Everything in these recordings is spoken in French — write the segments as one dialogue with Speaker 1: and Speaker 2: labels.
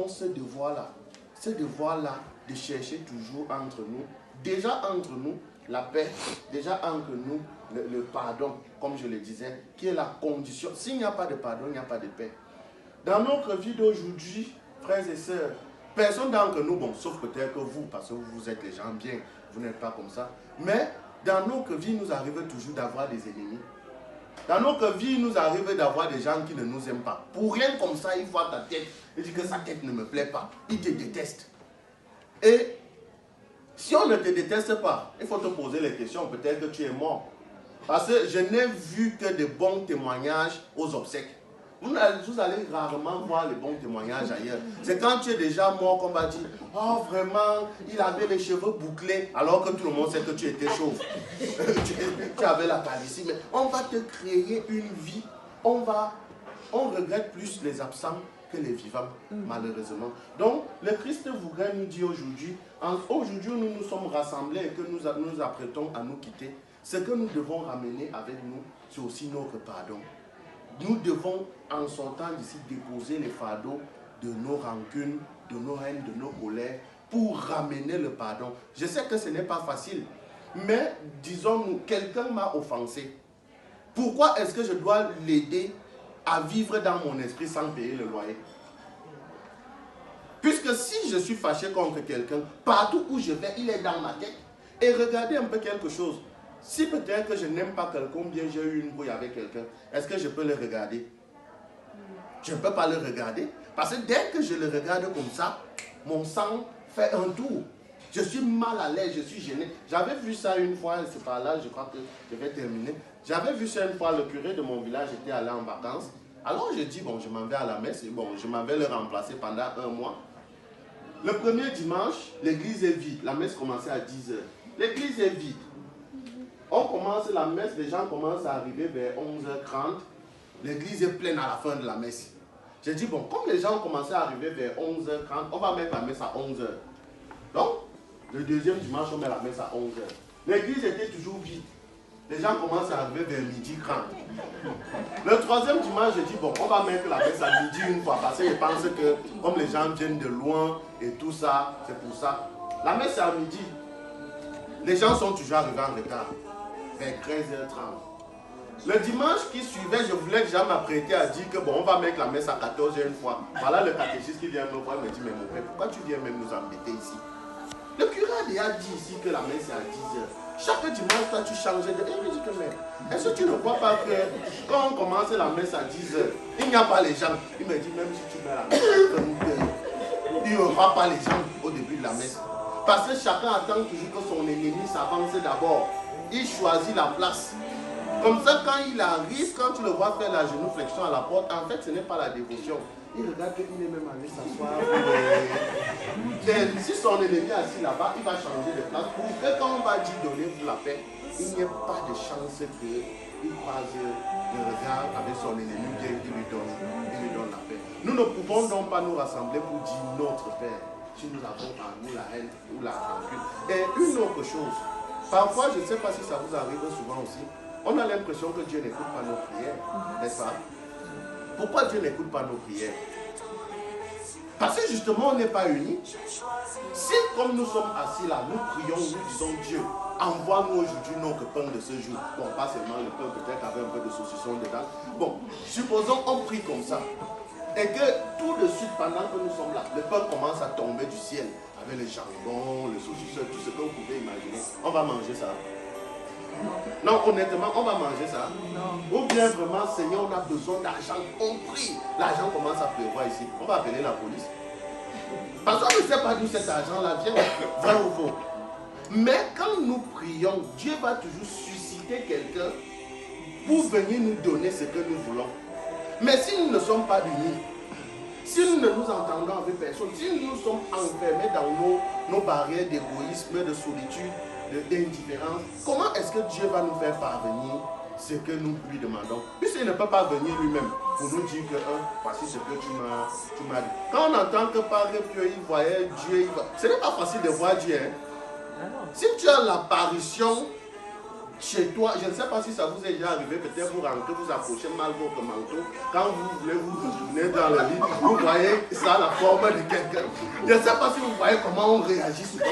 Speaker 1: avons ce devoir-là de chercher toujours entre nous, déjà entre nous, la paix, déjà entre nous, le pardon, comme je le disais, qui est la condition. S'il n'y a pas de pardon, il n'y a pas de paix. Dans notre vie d'aujourd'hui, frères et sœurs, personne d'entre nous, bon, sauf peut-être que vous, parce que vous êtes les gens bien, vous n'êtes pas comme ça, mais dans notre vie, il nous arrive toujours d'avoir des ennemis. Dans notre vie, il nous arrive d'avoir des gens qui ne nous aiment pas. Pour rien comme ça, il voit ta tête, il dit que sa tête ne me plaît pas, il te déteste. Et si on ne te déteste pas, il faut te poser les questions, peut-être que tu es mort. Parce que je n'ai vu que de bons témoignages aux obsèques. Vous allez rarement voir les bons témoignages ailleurs. C'est quand tu es déjà mort qu'on va dire « Oh vraiment, il avait les cheveux bouclés » alors que tout le monde sait que tu étais chauve. tu avais la calvitie. Mais on va te créer une vie. On regrette plus les absents que les vivants, malheureusement. Donc, le Christ voudrait nous dire aujourd'hui, aujourd'hui nous nous sommes rassemblés et que nous nous apprêtons à nous quitter. Ce que nous devons ramener avec nous, c'est aussi notre pardon. Nous devons, en sortant d'ici, déposer les fardeaux de nos rancunes, de nos haines, de nos colères, pour ramener le pardon. Je sais que ce n'est pas facile, mais disons-nous, quelqu'un m'a offensé. Pourquoi est-ce que je dois l'aider à vivre dans mon esprit sans payer le loyer? Puisque si je suis fâché contre quelqu'un, partout où je vais, il est dans ma tête. Et regardez un peu quelque chose. Si peut-être que je n'aime pas quelqu'un, bien j'ai eu une brouille avec quelqu'un, est-ce que je peux le regarder? Je ne peux pas le regarder. Parce que dès que je le regarde comme ça, mon sang fait un tour. Je suis mal à l'aise, je suis gêné. J'avais vu ça une fois, c'est par là, je crois que je vais terminer. J'avais vu ça une fois, le curé de mon village était allé en vacances. Alors je dis, bon, je m'en vais à la messe, et bon, je m'en vais le remplacer pendant un mois. Le premier dimanche, l'église est vide. La messe commençait à 10 h. L'église est vide. On commence la messe, les gens commencent à arriver vers 11h30. L'église est pleine à la fin de la messe. J'ai dit, bon, comme les gens commençaient à arriver vers 11h30, on va mettre la messe à 11h. Donc, le deuxième dimanche, on met la messe à 11h. L'église était toujours vide. Les gens commencent à arriver vers 12h30. Le troisième dimanche, j'ai dit, bon, on va mettre la messe à midi une fois, parce que je pense que, comme les gens viennent de loin et tout ça, c'est pour ça. La messe est à midi. Les gens sont toujours arrivés en retard. Vers 13h30. Le dimanche qui suivait, je voulais déjà m'apprêter à dire que bon, on va mettre la messe à 14h une fois. Voilà le catéchisme qui vient me voir et me dit, mais mon père, pourquoi tu viens même nous embêter ici? Le curé a déjà dit ici que la messe est à 10h. Chaque dimanche, toi, tu changeais de... Et il me dit que, mais est-ce que tu ne crois pas que quand on commence la messe à 10h, il n'y a pas les gens? Il me dit, même si tu mets la messe à 22h, il n'y aura pas les gens au début de la messe. Parce que chacun attend toujours que son ennemi s'avance d'abord. Il choisit la place. Comme ça, quand il arrive, quand tu le vois faire la genuflexion à la porte, en fait, ce n'est pas la dévotion. Il regarde qu'il est même allé s'asseoir. Si son ennemi est assis là-bas, il va changer de place pour que quand on va dire donner pour la paix, il n'y ait pas de chance qu'il croise le regard avec son ennemi, bien qu'il lui donne la paix. Nous ne pouvons donc pas nous rassembler pour dire notre Père, si nous avons en nous la haine ou la rancune. Et une autre chose, parfois, je ne sais pas si ça vous arrive souvent aussi, on a l'impression que Dieu n'écoute pas nos prières, n'est-ce pas? Pourquoi Dieu n'écoute pas nos prières? Parce que justement, on n'est pas unis. Si, comme nous sommes assis là, nous prions, nous disons Dieu, envoie-nous aujourd'hui notre pain de ce jour. Bon, pas seulement le pain, peut-être avec un peu de saucisson dedans. Bon, supposons on prie comme ça. Et que tout de suite, pendant que nous sommes là, le pain commence à tomber du ciel. Avec le jambon, le saucisson, tout ce que vous pouvez imaginer. On va manger ça. Non, honnêtement, on va manger ça. Non. Ou bien vraiment, Seigneur, on a besoin d'argent. On prie. L'argent commence à pleuvoir ici. On va appeler la police. Parce qu'on ne sait pas d'où cet argent-là vient. Vrai ou faux. Mais quand nous prions, Dieu va toujours susciter quelqu'un pour venir nous donner ce que nous voulons. Mais si nous ne sommes pas unis, si nous ne nous entendons avec personne, si nous sommes enfermés dans nos barrières d'égoïsme, de solitude, d'indifférence, comment est-ce que Dieu va nous faire parvenir ce que nous lui demandons? Puisqu'il ne peut pas venir lui-même pour nous dire que voici ce que tu m'as dit. Quand on entend que par Dieu, il voyait Dieu, ce n'est pas facile de voir Dieu. Hein? Si tu as l'apparition chez toi, je ne sais pas si ça vous est déjà arrivé, peut-être vous rentrez, vous approchez mal votre manteau, quand vous voulez vous retourner dans le lit, vous voyez ça, la forme de quelqu'un. Je ne sais pas si vous voyez comment on réagit souvent.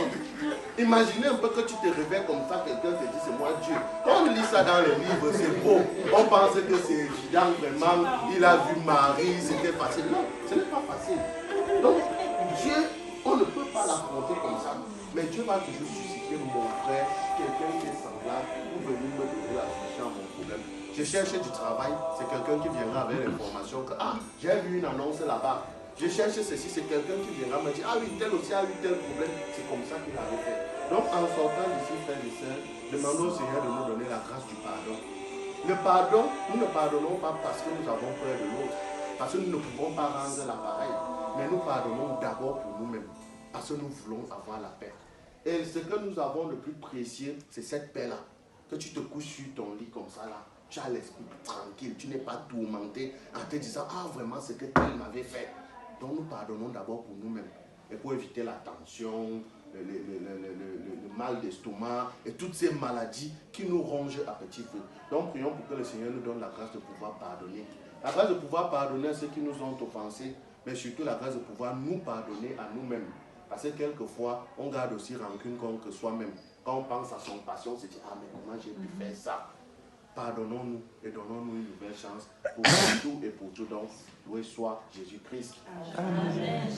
Speaker 1: Imaginez un peu que tu te réveilles comme ça, quelqu'un te dit c'est moi Dieu. Quand on lit ça dans les livres, c'est beau. On pense que c'est évident, vraiment, il a vu Marie, c'était facile. Non, ce n'est pas facile. Donc, Dieu, on ne peut pas l'affronter comme ça. Mais Dieu va toujours susciter mon frère, quelqu'un qui est semblable, pour venir me donner la solution à mon problème. Je cherche du travail, c'est quelqu'un qui viendra avec l'information que, ah, j'ai vu une annonce là-bas. Je cherche ceci, c'est quelqu'un qui viendra me dire, ah oui, tel aussi a eu tel problème. C'est comme ça qu'il avait fait. Donc, en sortant d'ici, frères et sœurs, demandons au Seigneur de nous donner la grâce du pardon. Le pardon, nous ne pardonnons pas parce que nous avons peur de l'autre, parce que nous ne pouvons pas rendre l'appareil, mais nous pardonnons d'abord pour nous-mêmes, parce que nous voulons avoir la paix. Et ce que nous avons de plus précieux, c'est cette paix-là. Que tu te couches sur ton lit comme ça, là, tu as l'esprit tranquille, tu n'es pas tourmenté en te disant, ah vraiment, c'est que tel m'avait fait. Donc nous pardonnons d'abord pour nous-mêmes, et pour éviter la tension, le mal d'estomac et toutes ces maladies qui nous rongent à petit feu. Donc prions pour que le Seigneur nous donne la grâce de pouvoir pardonner. La grâce de pouvoir pardonner à ceux qui nous ont offensés, mais surtout la grâce de pouvoir nous pardonner à nous-mêmes. Parce que quelquefois, on garde aussi rancune contre soi-même. Quand on pense à son passion, on se dit, ah mais comment j'ai pu faire ça? Pardonnons-nous et donnons-nous une nouvelle chance pour tout et pour tout. Donc, loué soit Jésus-Christ. Amen.